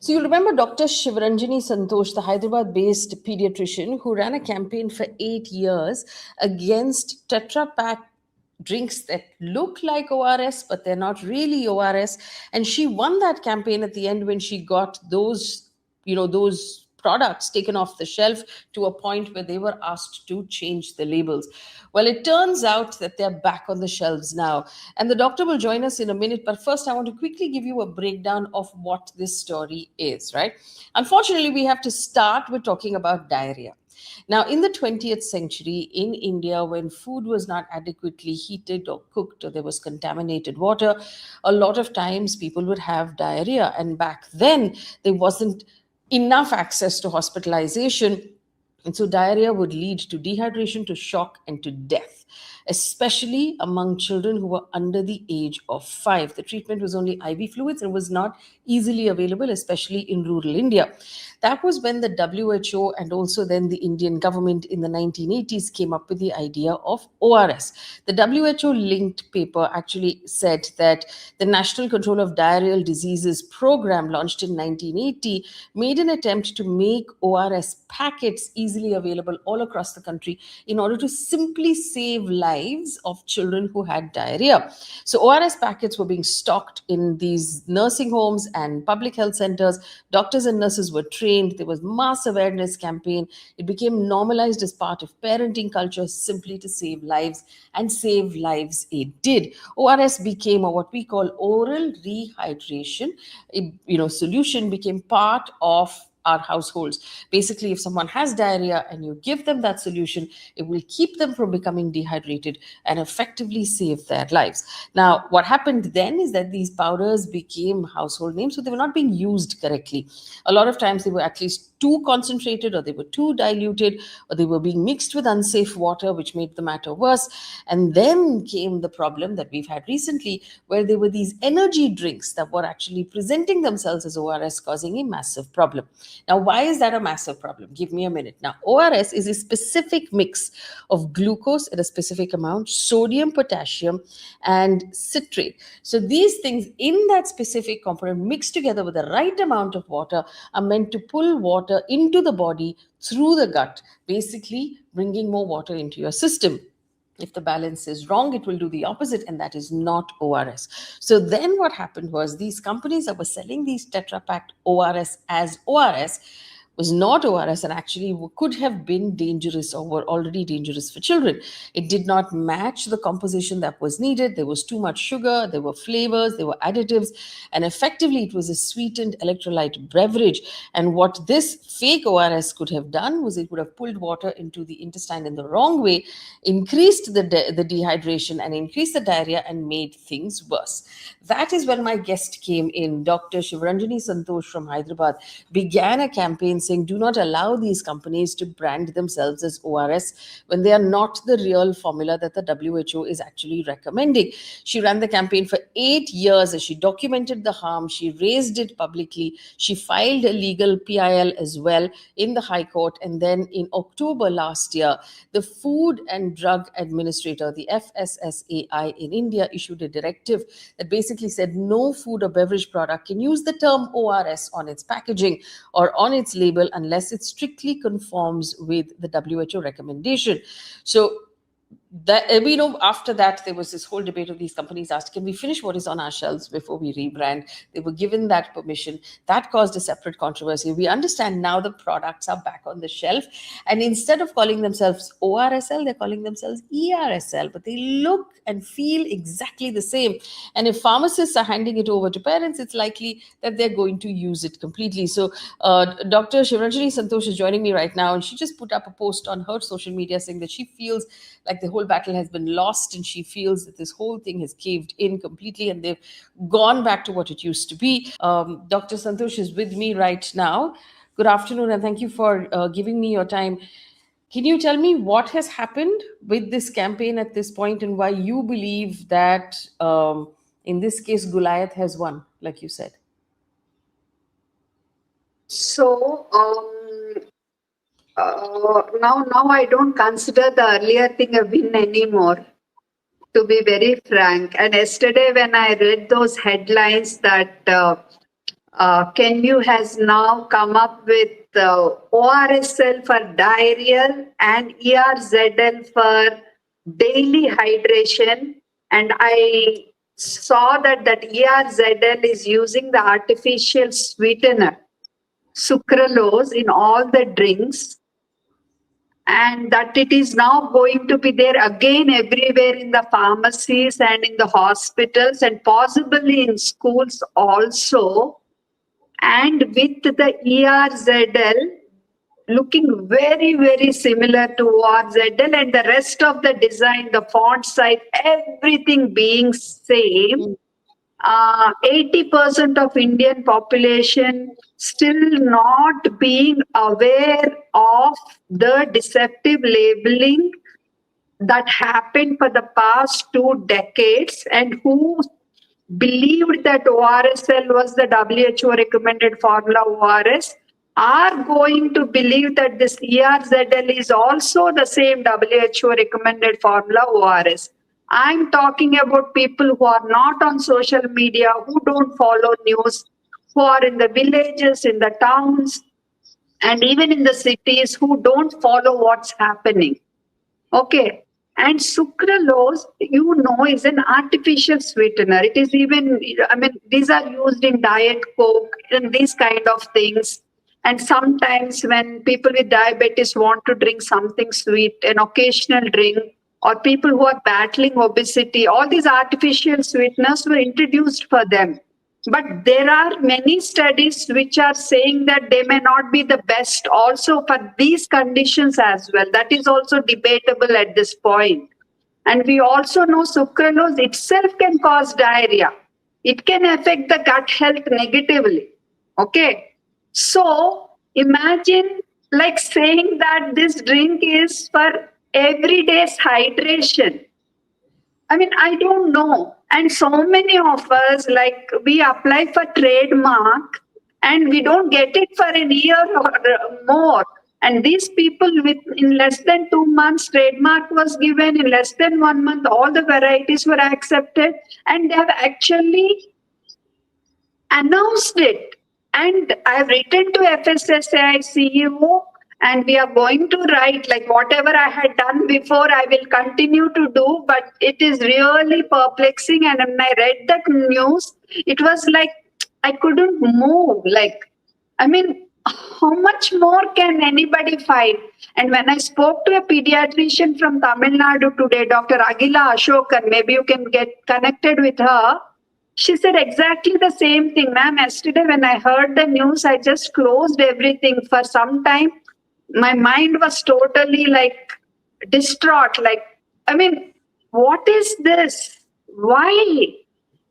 So you remember Dr. Shivaranjani Santosh, the Hyderabad-based pediatrician who ran a campaign for 8 years against Tetra Pak drinks that look like ORS, but they're not really ORS. And she won that campaign at the end when she got those products taken off the shelf to a point where they were asked to change the labels. Well, it turns out that they're back on the shelves now. And the doctor will join us in a minute. But first, I want to quickly give you a breakdown of what this story is, right? Unfortunately, we have to start with talking about diarrhea. Now, in the 20th century in India, when food was not adequately heated or cooked, or there was contaminated water, a lot of times people would have diarrhea. And back then, there wasn't enough access to hospitalization. And so diarrhea would lead to dehydration, to shock, and to death, especially among children who were under the age of 5. The treatment was only IV fluids and was not easily available, especially in rural India. That was when the WHO and also then the Indian government in the 1980s came up with the idea of ORS. The WHO linked paper actually said that the National Control of Diarrheal Diseases program, launched in 1980, made an attempt to make ORS packets easily available all across the country in order to simply save lives of children who had diarrhea. So ORS packets were being stocked in these nursing homes and public health centers. Doctors and nurses were trained. There was mass awareness campaign. It became normalized as part of parenting culture simply to save lives, and save lives it did. ORS became, or what we call oral rehydration, solution became part of our households. Basically, if someone has diarrhea and you give them that solution, it will keep them from becoming dehydrated and effectively save their lives. Now, what happened then is that these powders became household names, so they were not being used correctly. A lot of times they were at least too concentrated, or they were too diluted, or they were being mixed with unsafe water, which made the matter worse. And then came the problem that we've had recently, where there were these energy drinks that were actually presenting themselves as ORS, causing a massive problem. Now, why is that a massive problem? Give me a minute. Now, ORS is a specific mix of glucose at a specific amount, sodium, potassium, and citrate. So these things in that specific component mixed together with the right amount of water are meant to pull water into the body through the gut, basically bringing more water into your system. If the balance is wrong, it will do the opposite, and that is not ORS. So then what happened was, these companies that were selling these Tetra Pak ORS as ORS was not ORS, and actually could have been dangerous, or were already dangerous for children. It did not match the composition that was needed. There was too much sugar, there were flavors, there were additives, and effectively it was a sweetened electrolyte beverage. And what this fake ORS could have done was, it would have pulled water into the intestine in the wrong way, increased the dehydration, and increased the diarrhea, and made things worse. That is when my guest came in. Dr. Shivaranjani Santosh from Hyderabad began a campaign saying, do not allow these companies to brand themselves as ORS when they are not the real formula that the WHO is actually recommending. She ran the campaign for 8 years as she documented the harm. She raised it publicly. She filed a legal PIL as well in the High Court. And then in October last year, the Food and Drug Administrator, the FSSAI in India, issued a directive that basically said no food or beverage product can use the term ORS on its packaging or on its label unless it strictly conforms with the WHO recommendation. So that, after that, there was this whole debate of these companies asked, can we finish what is on our shelves before we rebrand? They were given that permission. That caused a separate controversy. We understand now the products are back on the shelf, and instead of calling themselves ORSL, they're calling themselves ERSL, but they look and feel exactly the same. And if pharmacists are handing it over to parents, it's likely that they're going to use it completely. So Dr. Shivaranjani Santosh is joining me right now, and she just put up a post on her social media saying that she feels like the whole battle has been lost, and she feels that this whole thing has caved in completely and they've gone back to what it used to be. Dr. Santosh is with me right now. Good afternoon, and thank you for giving me your time. Can you tell me what has happened with this campaign at this point, and why you believe that in this case Goliath has won, like you said? So now I don't consider the earlier thing a win anymore, to be very frank. And yesterday when I read those headlines that Kenvue has now come up with ORSL for diarrheal and ERZL for daily hydration. And I saw that ERZL is using the artificial sweetener, sucralose, in all the drinks, and that it is now going to be there again everywhere in the pharmacies and in the hospitals and possibly in schools also. And with the ERZL looking very, very similar to ORZL, and the rest of the design, the font size, everything being same. 80% of Indian population still not being aware of the deceptive labeling that happened for the past 2 decades, and who believed that ORSL was the WHO recommended formula ORS are going to believe that this ERZL is also the same WHO recommended formula ORS. I'm talking about people who are not on social media, who don't follow news, who are in the villages, in the towns, and even in the cities, who don't follow what's happening. Okay. And sucralose, is an artificial sweetener. It is even, these are used in Diet Coke and these kind of things. And sometimes when people with diabetes want to drink something sweet, an occasional drink, or people who are battling obesity, all these artificial sweeteners were introduced for them. But there are many studies which are saying that they may not be the best also for these conditions as well. That is also debatable at this point. And we also know sucralose itself can cause diarrhea. It can affect the gut health negatively. Okay. So imagine like saying that this drink is for everyday's hydration. I don't know. And so many of us, like, we apply for trademark and we don't get it for a year or more. And these people, in less than 2 months, trademark was given. In less than 1 month, all the varieties were accepted, and they have actually announced it. And I've written to FSSAI CEO, and we are going to write, like, whatever I had done before, I will continue to do. But it is really perplexing. And when I read that news, it was like I couldn't move. How much more can anybody fight? And when I spoke to a pediatrician from Tamil Nadu today, Dr. Agila Ashokan, maybe you can get connected with her. She said exactly the same thing, ma'am. Yesterday, when I heard the news, I just closed everything for some time. My mind was totally like distraught. What is this? Why?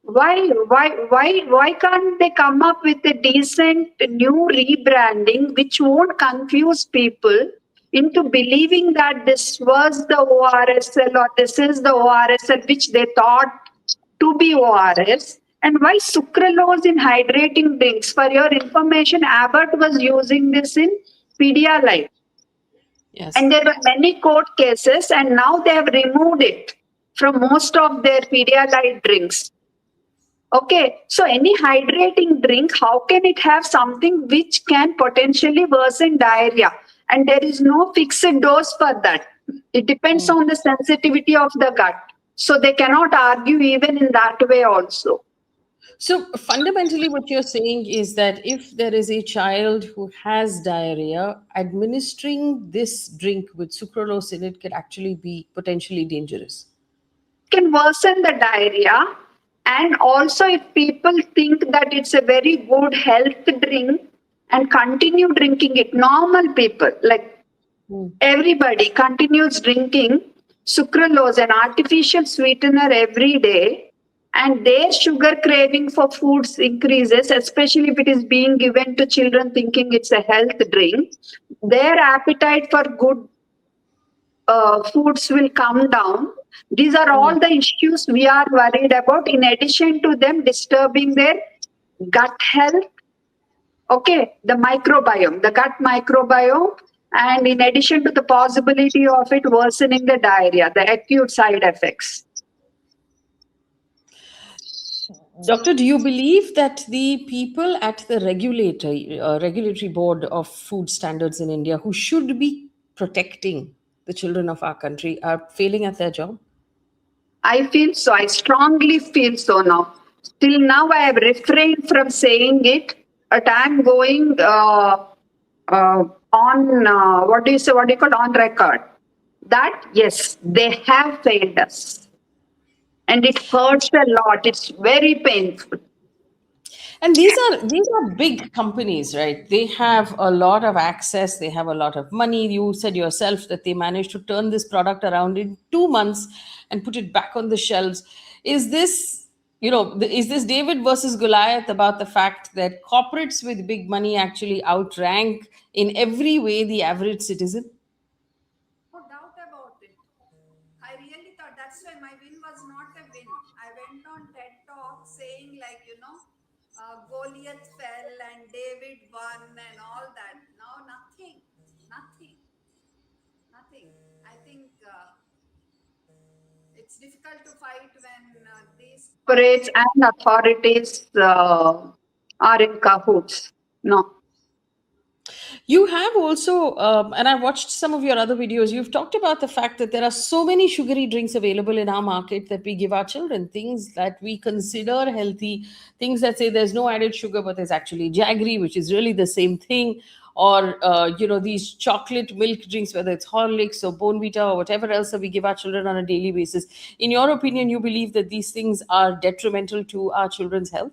Why can't they come up with a decent new rebranding which won't confuse people into believing that this was the ORSL or this is the ORSL which they thought to be ORS? And why sucralose in hydrating drinks? For your information, Abbott was using this in Pedialyte. Yes. And there were many court cases, and now they have removed it from most of their Pedialyte drinks. Okay, so any hydrating drink, how can it have something which can potentially worsen diarrhea? And there is no fixed dose for that. It depends on the sensitivity of the gut. So they cannot argue even in that way also. So fundamentally, what you're saying is that if there is a child who has diarrhea, administering this drink with sucralose in it could actually be potentially dangerous. Can worsen the diarrhea. And also, if people think that it's a very good health drink and continue drinking it, normal people, like everybody continues drinking sucralose, an artificial sweetener, every day, and their sugar craving for foods increases, especially if it is being given to children thinking it's a health drink. Their appetite for good foods will come down. These are all the issues we are worried about, in addition to them disturbing their gut health. Okay, the microbiome, the gut microbiome, and in addition to the possibility of it worsening the diarrhea, the acute side effects. Doctor, do you believe that the people at the regulatory board of food standards in India, who should be protecting the children of our country, are failing at their job? I feel so. I strongly feel so now. Till now, I have refrained from saying it, but I'm going on what do you say? What do you call on record? That yes, they have failed us, and it hurts a lot. It's very painful. And these are big companies, right? They have a lot of access, they have a lot of money. You said yourself that they managed to turn this product around in 2 months and put it back on the shelves. Is this, is this David versus Goliath about the fact that corporates with big money actually outrank in every way the average citizen? No doubt about it. I really thought that's why my win was not a win. I went on TED Talk saying, like, Goliath fell and David won and all that. Now, nothing, nothing, nothing. I think it's difficult to fight when these Corporates and authorities are in cahoots. No. You have also, and I watched some of your other videos, you've talked about the fact that there are so many sugary drinks available in our market that we give our children, things that we consider healthy, things that say there's no added sugar, but there's actually jaggery, which is really the same thing. Or, these chocolate milk drinks, whether it's Horlicks or Bonvita or whatever else that we give our children on a daily basis. In your opinion, you believe that these things are detrimental to our children's health?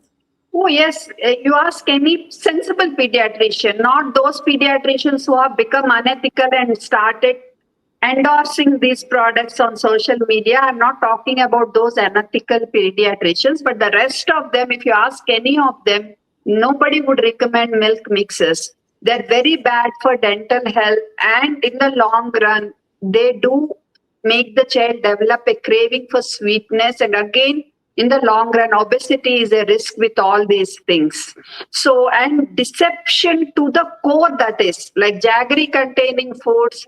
Oh, yes. You ask any sensible pediatrician, not those pediatricians who have become unethical and started endorsing these products on social media. I'm not talking about those unethical pediatricians, but the rest of them, if you ask any of them, nobody would recommend milk mixes. They're very bad for dental health, and in the long run, they do make the child develop a craving for sweetness. And again, in the long run, obesity is a risk with all these things. So, and deception to the core, that is like jaggery containing foods.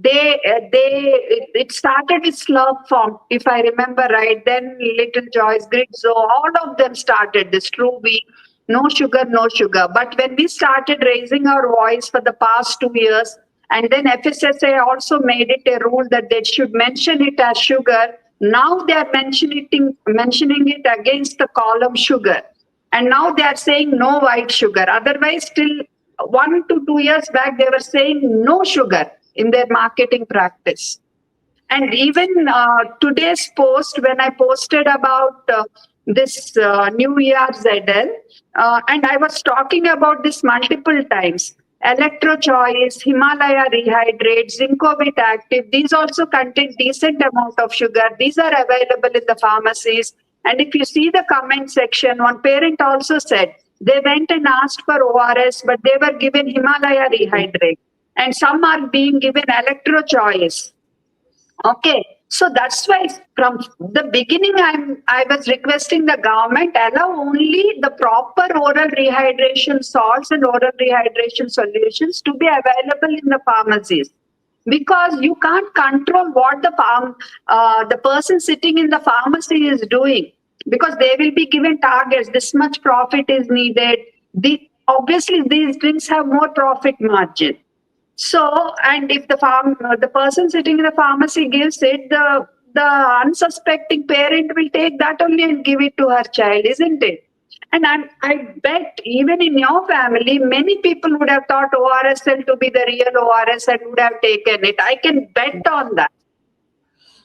It started with slurp form, if I remember right. Then Little Joyce, Grizzo, all of them started this true we no sugar, no sugar. But when we started raising our voice for the past 2 years, and then FSSA also made it a rule that they should mention it as sugar. Now they are mentioning it against the column sugar. And now they are saying no white sugar. Otherwise, till 1 to 2 years back, they were saying no sugar in their marketing practice. And even today's post, when I posted about this new ERSL, and I was talking about this multiple times. Electro Choice, Himalaya Rehydrate, Zincovit Active, these also contain decent amount of sugar. These are available in the pharmacies. And if you see the comment section, one parent also said they went and asked for ORS, but they were given Himalaya Rehydrate. And some are being given Electro Choice. Okay, so that's why from the beginning I was requesting the government allow only the proper oral rehydration salts and oral rehydration solutions to be available in the pharmacies, because you can't control what the person sitting in the pharmacy is doing, because they will be given targets. This much profit is needed. Obviously these drinks have more profit margin. So, and if the person sitting in the pharmacy gives it, the unsuspecting parent will take that only and give it to her child, isn't it? And I bet even in your family, many people would have thought ORSL to be the real ORS and would have taken it. I can bet on that.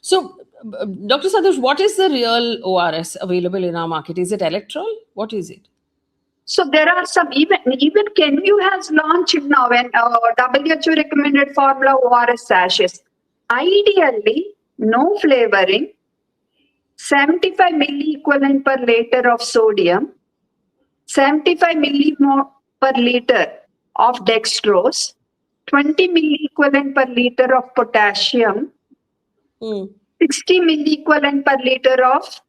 So, Dr. Santosh, what is the real ORS available in our market? Is it electrol? What is it? So there are some, even Kenvue has launched now an WHO recommended formula ORS sachets. Ideally, no flavoring, 75 milliequivalent per liter of sodium, 75 millimole per liter of dextrose, 20 milliequivalent per liter of potassium, 60 milliequivalent per liter of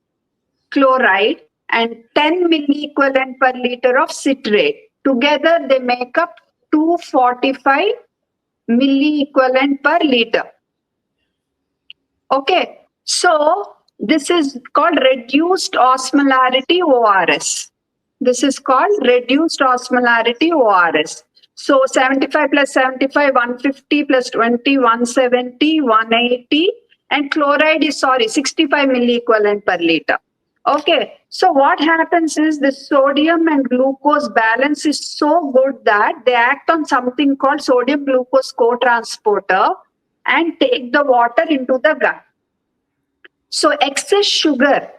chloride, and 10 milliequivalent per liter of citrate. Together, they make up 245 milliequivalent per liter. Okay, so This is called reduced osmolarity ORS. This is called reduced osmolarity ORS. So 75 plus 75, 150 plus 20, 170, 180, and chloride is 65 milliequivalent per liter. Okay, so what happens is the sodium and glucose balance is so good that they act on something called sodium glucose co-transporter and take the water into the gut. So excess sugar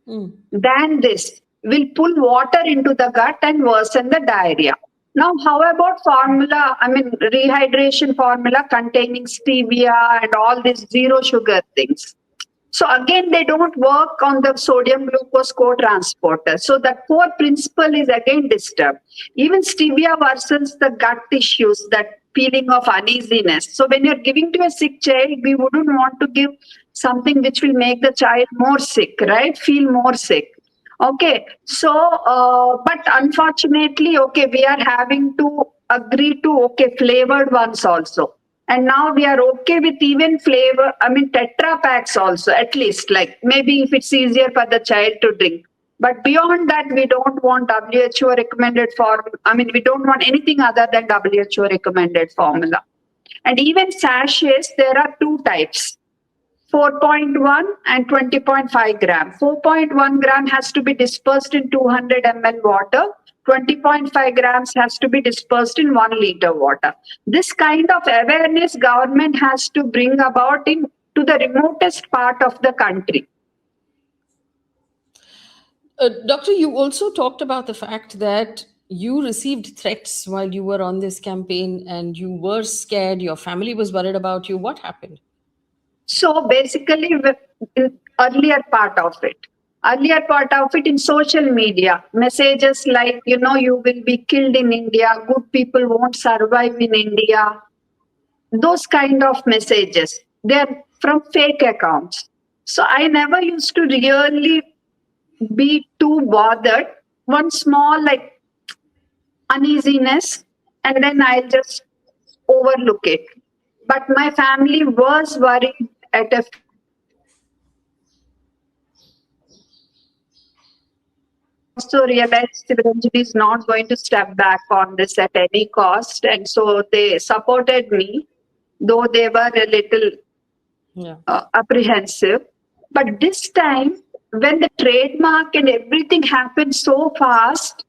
than this will pull water into the gut and worsen the diarrhea. Now, how about formula? I mean, rehydration formula containing stevia and all these zero sugar things. So again, they don't work on the sodium glucose co-transporter. So the core principle is again disturbed. Even stevia worsens the gut issues, that feeling of uneasiness. So when you're giving to a sick child, we wouldn't want to give something which will make the child more sick, right? Feel more sick. Okay, so but unfortunately, okay, we are having to agree to flavored ones also. And now we are okay with even flavor, I mean, Tetra packs also, at least, like maybe if it's easier for the child to drink. But beyond that, we don't want WHO recommended formula. I mean, we don't want anything other than WHO recommended formula. And even sachets, there are two types, 4.1 and 20.5 gram. 4.1 gram has to be dispersed in 200 ml water. 20.5 grams has to be dispersed in 1 liter water. This kind of awareness government has to bring about in to the remotest part of the country. Doctor, you also talked about the fact that you received threats while you were on this campaign and you were scared, your family was worried about you. What happened? So basically, earlier part of it in social media, messages like, you will be killed in India, good people won't survive in India, those kind of messages, they're from fake accounts. So I never used to really be too bothered. One small uneasiness, and then I'll just overlook it. But my family was worried at a also realized Shivaranjani is not going to step back on this at any cost. And so they supported me, though they were a little apprehensive. But this time, when the trademark and everything happened so fast,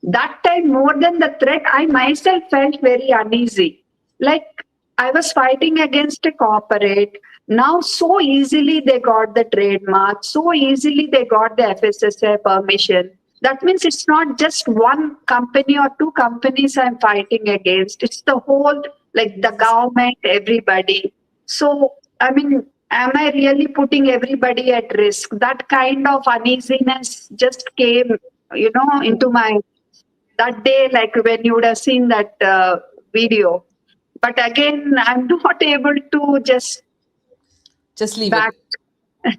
that time more than the threat, I myself felt very uneasy. Like I was fighting against a corporate. Now, so easily they got the trademark, so easily they got the FSSAI permission. That means it's not just one company or two companies I'm fighting against. It's the whole, like the government, everybody. So, I mean, am I really putting everybody at risk? That kind of uneasiness just came, into my that day, like when you would have seen that video. But again, I'm not able to just leave it.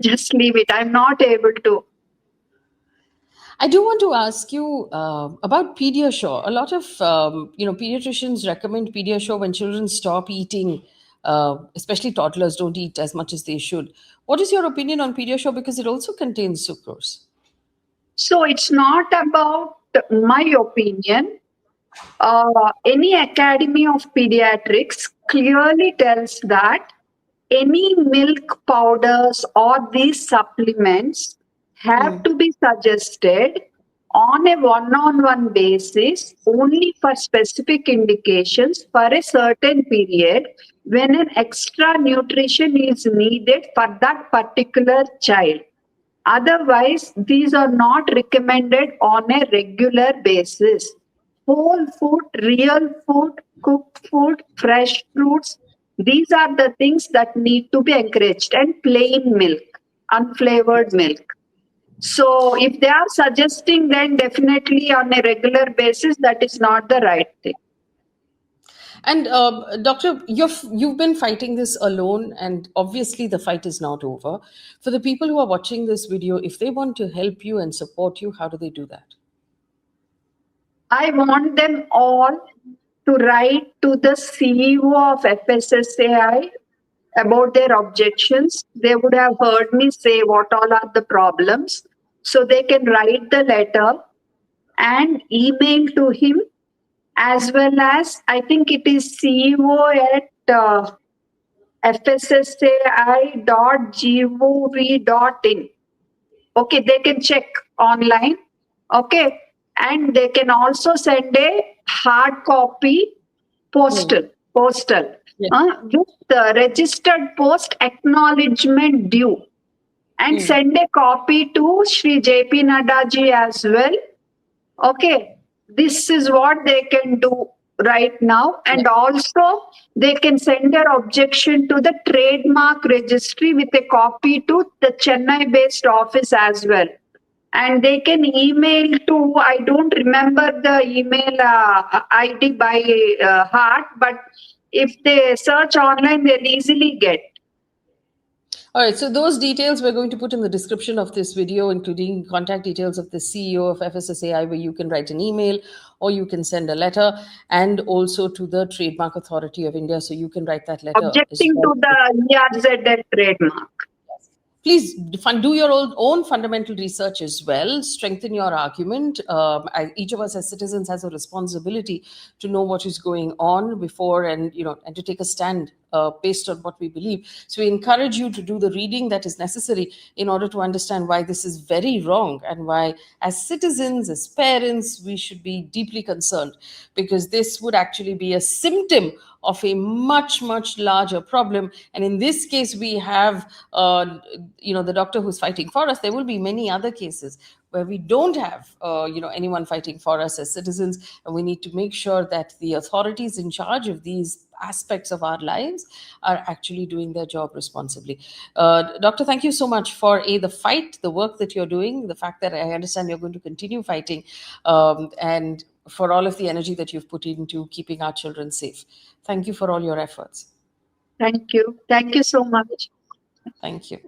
Just leave it. I'm not able to. I do want to ask you about Pediasure. A lot of pediatricians recommend Pediasure when children stop eating, especially toddlers don't eat as much as they should. What is your opinion on Pediasure, because it also contains sucrose? So it's not about my opinion. Any Academy of Pediatrics clearly tells that any milk powders or these supplements have to be suggested on a one-on-one basis only for specific indications for a certain period when an extra nutrition is needed for that particular child. Otherwise, these are not recommended on a regular basis. Whole food, real food, cooked food, fresh fruits, these are the things that need to be encouraged, and plain milk, unflavored milk. So if they are suggesting, then definitely on a regular basis, that is not the right thing. And doctor, you've been fighting this alone, and obviously the fight is not over. For the people who are watching this video, if they want to help you and support you, how do they do that? I want them all to write to the CEO of FSSAI about their objections. They would have heard me say what all are the problems. So they can write the letter and email to him, as well as I think it is CEO at fssai.gov.in. Okay, they can check online. Okay, and they can also send a hard copy postal Yeah. with the registered post acknowledgement due, and send a copy to Shri JP Nadda ji as well. Okay, this is what they can do right now, and also they can send their objection to the trademark registry with a copy to the Chennai based office as well. And they can email to, I don't remember the email ID by heart, but if they search online, they'll easily get. All right, so those details we're going to put in the description of this video, including contact details of the CEO of FSSAI, where you can write an email or you can send a letter, and also to the Trademark Authority of India, so you can write that letter as Objecting well. to the ERSL trademark. Please do your own fundamental research as well. Strengthen your argument. Each of us as citizens has a responsibility to know what is going on before, and to take a stand based on what we believe. So we encourage you to do the reading that is necessary in order to understand why this is very wrong, and why, as citizens, as parents, we should be deeply concerned, because this would actually be a symptom of a much, much larger problem. And in this case, we have, the doctor who's fighting for us. There will be many other cases where we don't have, anyone fighting for us as citizens. And we need to make sure that the authorities in charge of these aspects of our lives are actually doing their job responsibly. Doctor, thank you so much for the fight, the work that you're doing, the fact that I understand you're going to continue fighting, and for all of the energy that you've put into keeping our children safe. Thank you for all your efforts. Thank you. Thank you so much. Thank you.